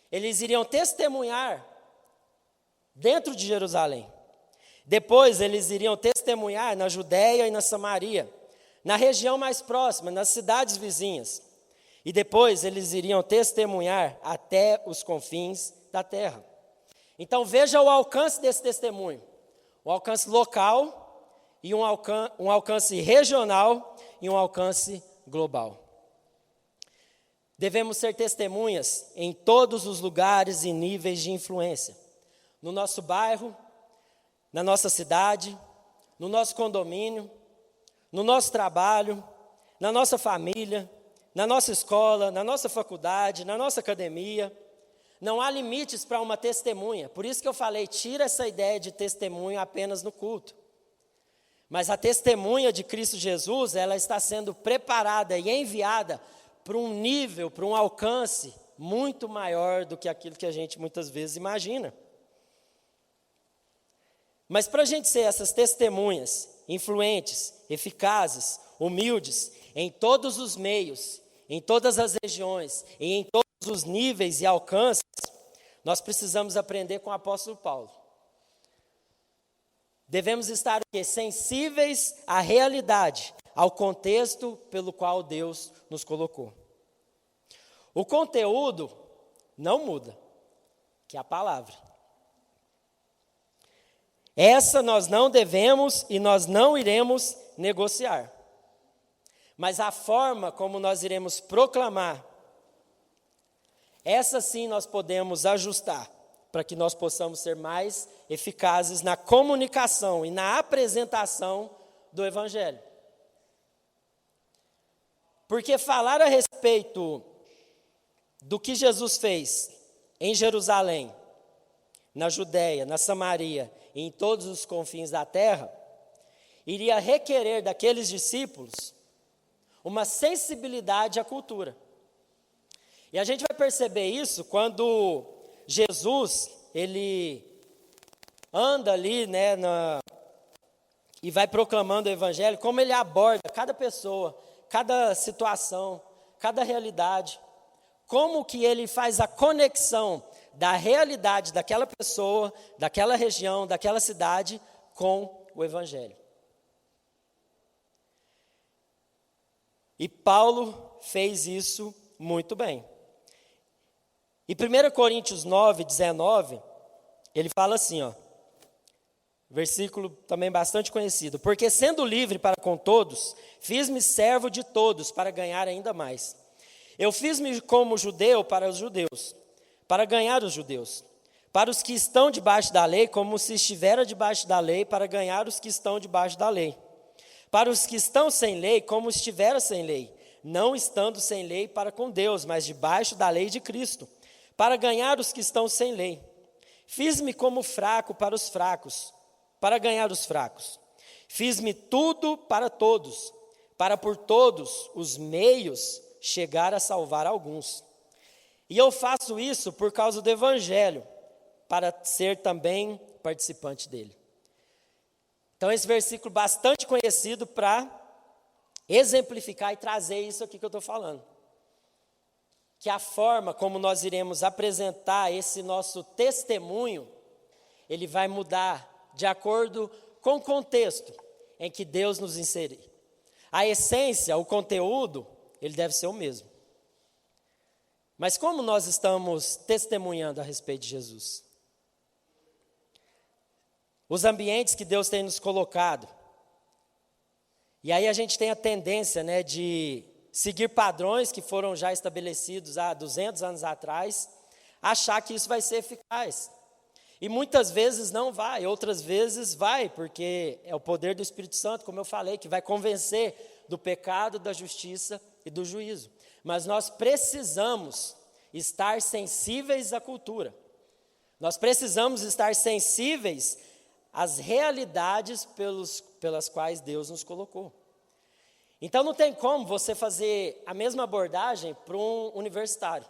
Eles iriam testemunhar dentro de Jerusalém. Depois eles iriam testemunhar na Judéia e na Samaria, na região mais próxima, nas cidades vizinhas. E depois eles iriam testemunhar até os confins da terra. Então veja o alcance desse testemunho. Um alcance local, e um alcance regional e um alcance global. Devemos ser testemunhas em todos os lugares e níveis de influência. No nosso bairro, na nossa cidade, no nosso condomínio, no nosso trabalho, na nossa família, na nossa escola, na nossa faculdade, na nossa academia, Não há limites para uma testemunha. Por isso que eu falei, tira essa ideia de testemunho apenas no culto. Mas a testemunha de Cristo Jesus, ela está sendo preparada e enviada para um nível, para um alcance muito maior do que aquilo que a gente muitas vezes imagina. Mas para a gente ser essas testemunhas influentes, eficazes, humildes, em todos os meios, em todas as regiões e em todos os níveis e alcances, nós precisamos aprender com o apóstolo Paulo. Devemos estar sensíveis à realidade, ao contexto pelo qual Deus nos colocou. O conteúdo não muda, que é a palavra. Essa nós não devemos e nós não iremos negociar. Mas a forma como nós iremos proclamar, essa sim nós podemos ajustar, para que nós possamos ser mais eficazes na comunicação e na apresentação do Evangelho. Porque falar a respeito do que Jesus fez em Jerusalém, na Judéia, na Samaria e em todos os confins da terra, iria requerer daqueles discípulos uma sensibilidade à cultura. E a gente vai perceber isso quando Jesus, ele anda ali, e vai proclamando o Evangelho, como ele aborda cada pessoa, cada situação, cada realidade, como que ele faz a conexão da realidade daquela pessoa, daquela região, daquela cidade, com o Evangelho. E Paulo fez isso muito bem. E 1 Coríntios 9, 19, ele fala assim, versículo também bastante conhecido. Porque sendo livre para com todos, fiz-me servo de todos para ganhar ainda mais. Eu fiz-me como judeu para os judeus, para ganhar os judeus. Para os que estão debaixo da lei, como se estivera debaixo da lei, para ganhar os que estão debaixo da lei. Para os que estão sem lei, como estivera sem lei, não estando sem lei para com Deus, mas debaixo da lei de Cristo, para ganhar os que estão sem lei. Fiz-me como fraco para os fracos, para ganhar os fracos. Fiz-me tudo para todos, para por todos os meios chegar a salvar alguns. E eu faço isso por causa do Evangelho, para ser também participante dele. Então esse versículo bastante conhecido para exemplificar e trazer isso aqui que eu estou falando. Que a forma como nós iremos apresentar esse nosso testemunho, ele vai mudar de acordo com o contexto em que Deus nos inserir. A essência, o conteúdo, ele deve ser o mesmo. Mas como nós estamos testemunhando a respeito de Jesus? Os ambientes que Deus tem nos colocado. E aí a gente tem a tendência, de seguir padrões que foram já estabelecidos há 200 anos atrás, achar que isso vai ser eficaz. E muitas vezes não vai, outras vezes vai, porque é o poder do Espírito Santo, como eu falei, que vai convencer do pecado, da justiça e do juízo. Mas nós precisamos estar sensíveis à cultura. Nós precisamos estar sensíveis às realidades pelas quais Deus nos colocou. Então não tem como você fazer a mesma abordagem para um universitário,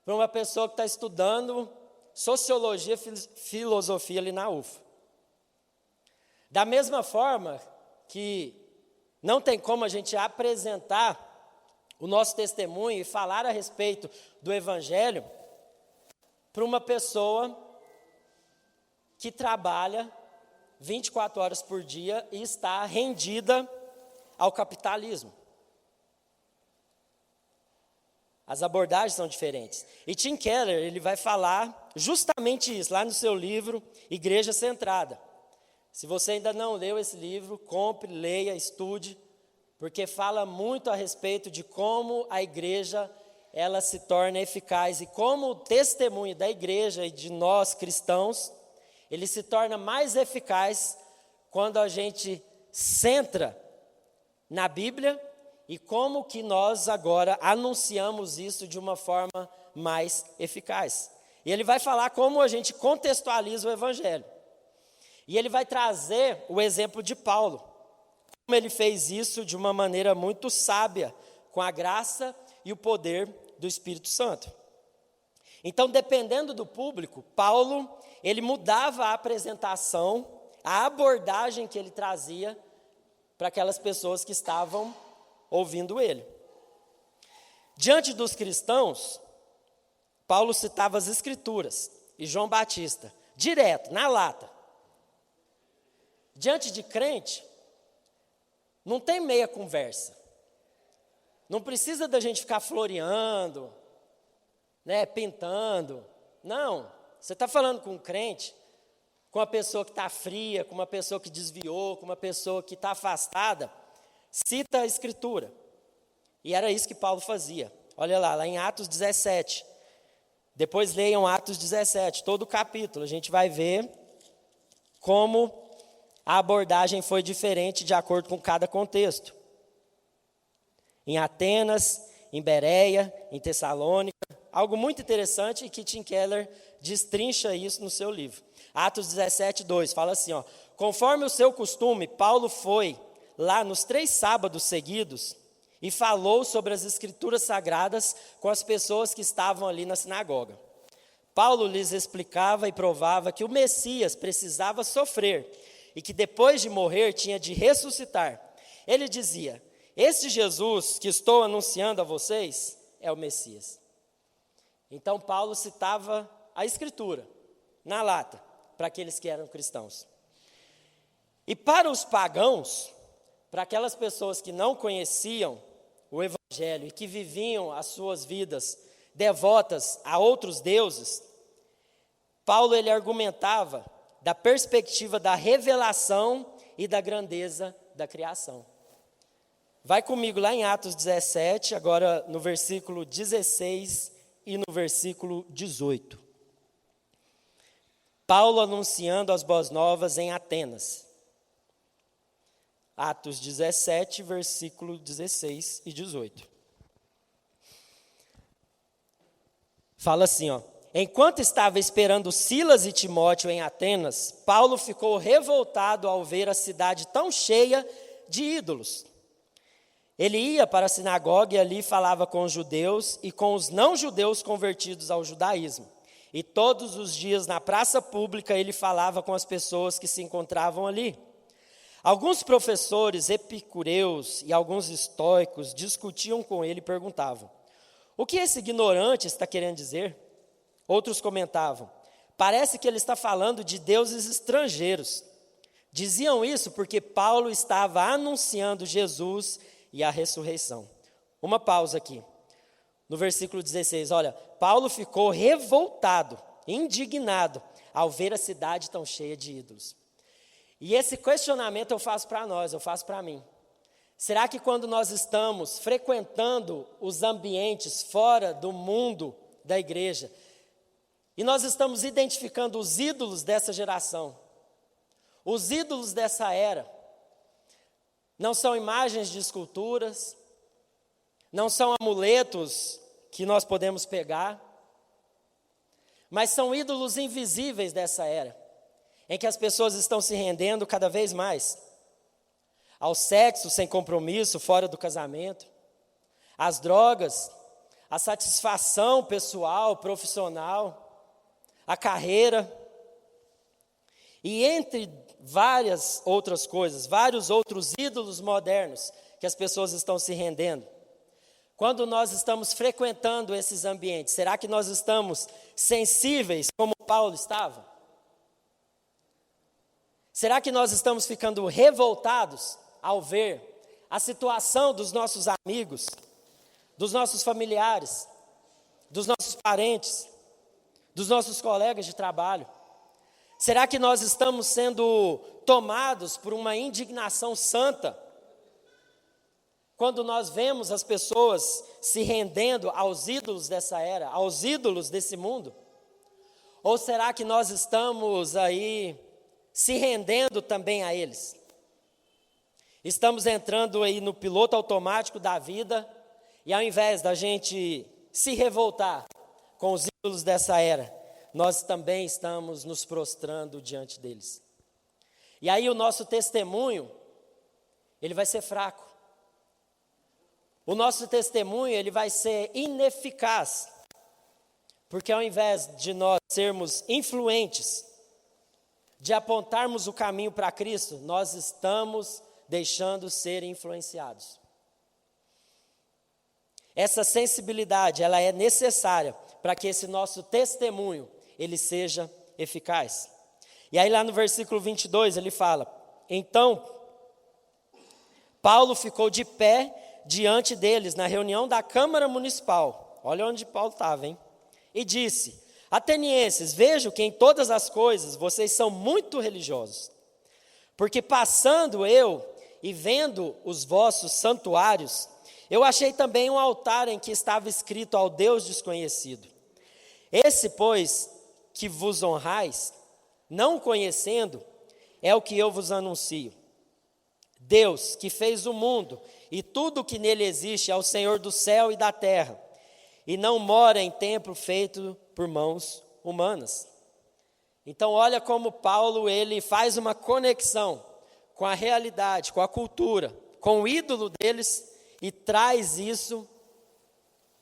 para uma pessoa que está estudando sociologia, filosofia ali na UFA. Da mesma forma que não tem como a gente apresentar o nosso testemunho e falar a respeito do Evangelho para uma pessoa que trabalha 24 horas por dia e está rendida ao capitalismo. As abordagens são diferentes. E Tim Keller, ele vai falar justamente isso, lá no seu livro Igreja Centrada. Se você ainda não leu esse livro, compre, leia, estude, porque fala muito a respeito de como a igreja ela se torna eficaz e como o testemunho da igreja e de nós cristãos, ele se torna mais eficaz quando a gente centra na Bíblia e como que nós agora anunciamos isso de uma forma mais eficaz. E ele vai falar como a gente contextualiza o evangelho. E ele vai trazer o exemplo de Paulo, como ele fez isso de uma maneira muito sábia, com a graça e o poder do Espírito Santo. Então, dependendo do público, Paulo, ele mudava a apresentação, a abordagem que ele trazia para aquelas pessoas que estavam ouvindo ele. Diante dos cristãos, Paulo citava as Escrituras e João Batista, direto, na lata. Diante de crente, não tem meia conversa. Não precisa da gente ficar floreando, pintando. Não, você está falando com um crente, com uma pessoa que está fria, com uma pessoa que desviou, com uma pessoa que está afastada, cita a Escritura. E era isso que Paulo fazia. Olha lá em Atos 17. Depois leiam Atos 17, todo o capítulo. A gente vai ver como a abordagem foi diferente de acordo com cada contexto. Em Atenas, em Bereia, em Tessalônica. Algo muito interessante e que Tim Keller destrincha isso no seu livro. Atos 17, 2, fala assim, conforme o seu costume, Paulo foi lá nos 3 sábados seguidos e falou sobre as Escrituras Sagradas com as pessoas que estavam ali na sinagoga. Paulo lhes explicava e provava que o Messias precisava sofrer e que depois de morrer tinha de ressuscitar. Ele dizia, este Jesus que estou anunciando a vocês é o Messias. Então Paulo citava a Escritura, na lata, para aqueles que eram cristãos. E para os pagãos, para aquelas pessoas que não conheciam o Evangelho e que viviam as suas vidas devotas a outros deuses, Paulo ele argumentava da perspectiva da revelação e da grandeza da criação. Vai comigo lá em Atos 17, agora no versículo 16 e no versículo 18. Paulo anunciando as boas novas em Atenas. Atos 17, versículo 16 e 18. Fala assim, enquanto estava esperando Silas e Timóteo em Atenas, Paulo ficou revoltado ao ver a cidade tão cheia de ídolos. Ele ia para a sinagoga e ali falava com os judeus e com os não-judeus convertidos ao judaísmo. E todos os dias na praça pública ele falava com as pessoas que se encontravam ali. Alguns professores epicureus e alguns estoicos discutiam com ele e perguntavam, o que esse ignorante está querendo dizer? Outros comentavam, parece que ele está falando de deuses estrangeiros. Diziam isso porque Paulo estava anunciando Jesus e a ressurreição. Uma pausa aqui. No versículo 16, olha, Paulo ficou revoltado, indignado, ao ver a cidade tão cheia de ídolos. E esse questionamento eu faço para nós, eu faço para mim. Será que quando nós estamos frequentando os ambientes fora do mundo da igreja, e nós estamos identificando os ídolos dessa geração, os ídolos dessa era, não são imagens de esculturas, não são amuletos que nós podemos pegar, mas são ídolos invisíveis dessa era, em que as pessoas estão se rendendo cada vez mais ao sexo sem compromisso, fora do casamento, às drogas, à satisfação pessoal, profissional, à carreira, e entre várias outras coisas, vários outros ídolos modernos que as pessoas estão se rendendo. Quando nós estamos frequentando esses ambientes, será que nós estamos sensíveis como Paulo estava? Será que nós estamos ficando revoltados ao ver a situação dos nossos amigos, dos nossos familiares, dos nossos parentes, dos nossos colegas de trabalho? Será que nós estamos sendo tomados por uma indignação santa quando nós vemos as pessoas se rendendo aos ídolos dessa era, aos ídolos desse mundo? Ou será que nós estamos aí se rendendo também a eles? Estamos entrando aí no piloto automático da vida e ao invés da gente se revoltar, com os ídolos dessa era, nós também estamos nos prostrando diante deles. E aí o nosso testemunho, ele vai ser fraco. O nosso testemunho, ele vai ser ineficaz. Porque ao invés de nós sermos influentes, de apontarmos o caminho para Cristo, nós estamos deixando ser influenciados. Essa sensibilidade, ela é necessária para que esse nosso testemunho, ele seja eficaz. E aí lá no versículo 22 ele fala: então, Paulo ficou de pé diante deles na reunião da Câmara Municipal. Olha onde Paulo estava, hein? E disse: atenienses, vejo que em todas as coisas vocês são muito religiosos. Porque passando eu e vendo os vossos santuários, eu achei também um altar em que estava escrito ao Deus desconhecido. Esse, pois, que vos honrais, não conhecendo, é o que eu vos anuncio. Deus, que fez o mundo e tudo o que nele existe, é o Senhor do céu e da terra, e não mora em templo feito por mãos humanas. Então olha como Paulo, ele faz uma conexão com a realidade, com a cultura, com o ídolo deles, e traz isso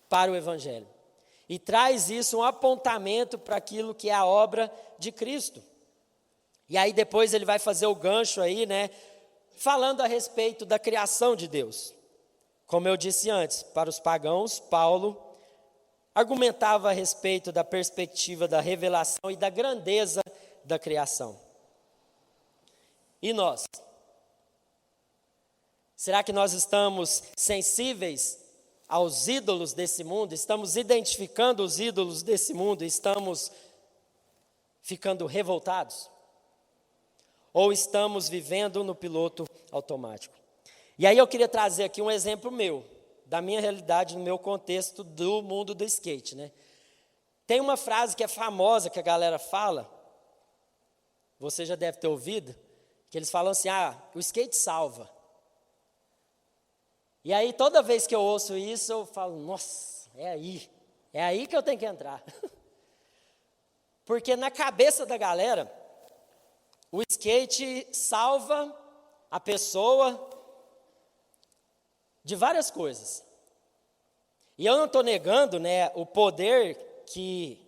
para o Evangelho. E traz isso um apontamento para aquilo que é a obra de Cristo. E aí depois ele vai fazer o gancho aí, né, falando a respeito da criação de Deus. Como eu disse antes, para os pagãos, Paulo argumentava a respeito da perspectiva da revelação e da grandeza da criação. E nós? Será que nós estamos sensíveis aos ídolos desse mundo? Estamos identificando os ídolos desse mundo e estamos ficando revoltados? Ou estamos vivendo no piloto automático? E aí eu queria trazer aqui um exemplo meu, da minha realidade, no meu contexto do mundo do skate, né? Tem uma frase que é famosa, que a galera fala, você já deve ter ouvido, que eles falam assim: o skate salva. E aí toda vez que eu ouço isso, eu falo: nossa, é aí que eu tenho que entrar. Porque na cabeça da galera, o skate salva a pessoa de várias coisas. E eu não estou negando, né, o poder que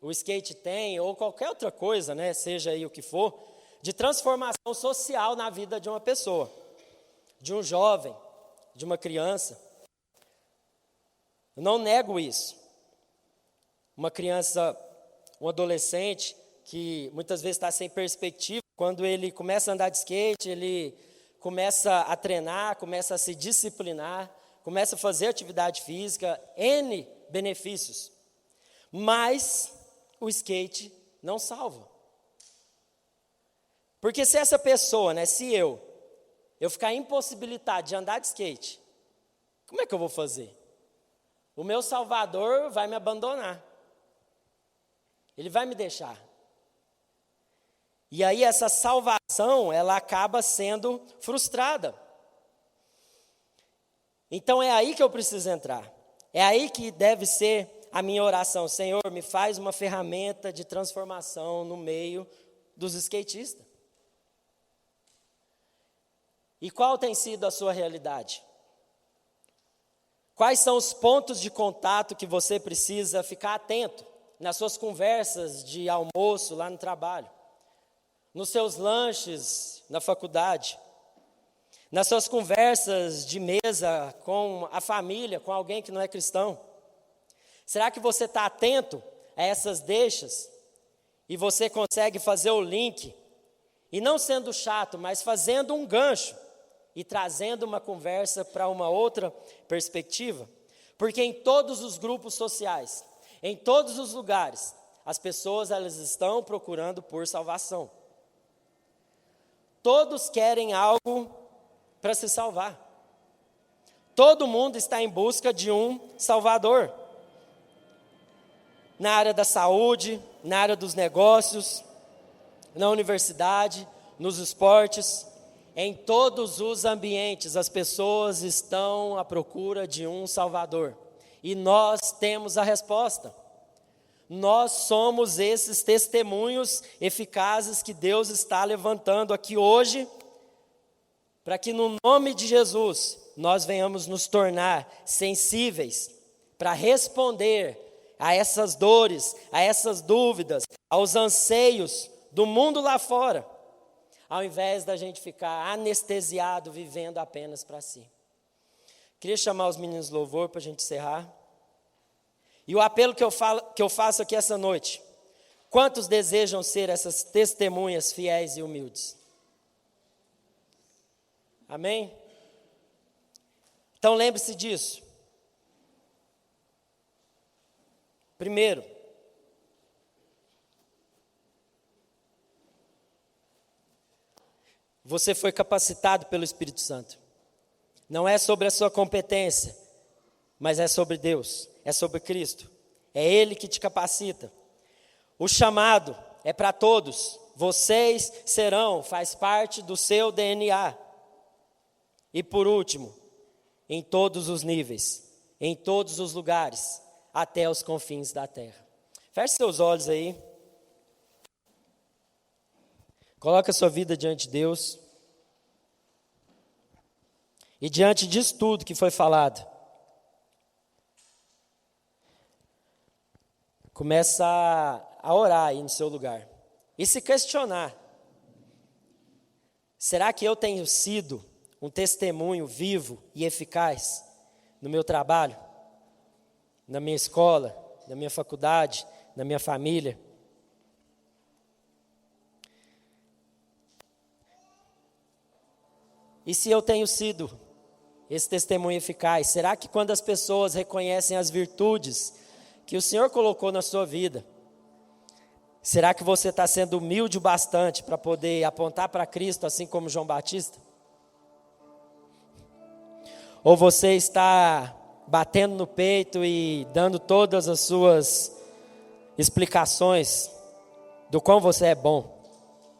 o skate tem, ou qualquer outra coisa, né, seja aí o que for, de transformação social na vida de uma pessoa, de um jovem, de uma criança. Eu não nego isso. Uma criança, um adolescente que muitas vezes está sem perspectiva, quando ele começa a andar de skate, ele começa a treinar, começa a se disciplinar, começa a fazer atividade física, N benefícios. Mas o skate não salva. Porque se essa pessoa, né, se eu ficar impossibilitado de andar de skate, como é que eu vou fazer? O meu Salvador vai me abandonar. Ele vai me deixar. E aí essa salvação, ela acaba sendo frustrada. Então é aí que eu preciso entrar. É aí que deve ser a minha oração: Senhor, me faz uma ferramenta de transformação no meio dos skatistas. E qual tem sido a sua realidade? Quais são os pontos de contato que você precisa ficar atento nas suas conversas de almoço lá no trabalho, nos seus lanches na faculdade, nas suas conversas de mesa com a família, com alguém que não é cristão? Será que você está atento a essas deixas e você consegue fazer o link, e não sendo chato, mas fazendo um gancho e trazendo uma conversa para uma outra perspectiva? Porque em todos os grupos sociais, em todos os lugares, as pessoas, elas estão procurando por salvação. Todos querem algo para se salvar. Todo mundo está em busca de um Salvador. Na área da saúde, na área dos negócios, na universidade, nos esportes, em todos os ambientes, as pessoas estão à procura de um Salvador. E nós temos a resposta. Nós somos esses testemunhos eficazes que Deus está levantando aqui hoje, para que no nome de Jesus nós venhamos nos tornar sensíveis para responder a essas dores, a essas dúvidas, aos anseios do mundo lá fora, ao invés da gente ficar anestesiado, vivendo apenas para si. Queria chamar os meninos do louvor para a gente encerrar. E o apelo que eu faço aqui essa noite: quantos desejam ser essas testemunhas fiéis e humildes? Amém? Então lembre-se disso. Primeiro, você foi capacitado pelo Espírito Santo. Não é sobre a sua competência, mas é sobre Deus, é sobre Cristo. É Ele que te capacita. O chamado é para todos. Vocês serão, faz parte do seu DNA. E por último, em todos os níveis, em todos os lugares, até os confins da terra. Feche seus olhos aí. Coloque a sua vida diante de Deus. E diante disso tudo que foi falado, começa a orar aí no seu lugar. E se questionar: será que eu tenho sido um testemunho vivo e eficaz no meu trabalho, na minha escola, na minha faculdade, na minha família? E se eu tenho sido esse testemunho eficaz, será que quando as pessoas reconhecem as virtudes que o Senhor colocou na sua vida, será que você está sendo humilde o bastante para poder apontar para Cristo, assim como João Batista? Ou você está batendo no peito e dando todas as suas explicações do quão você é bom?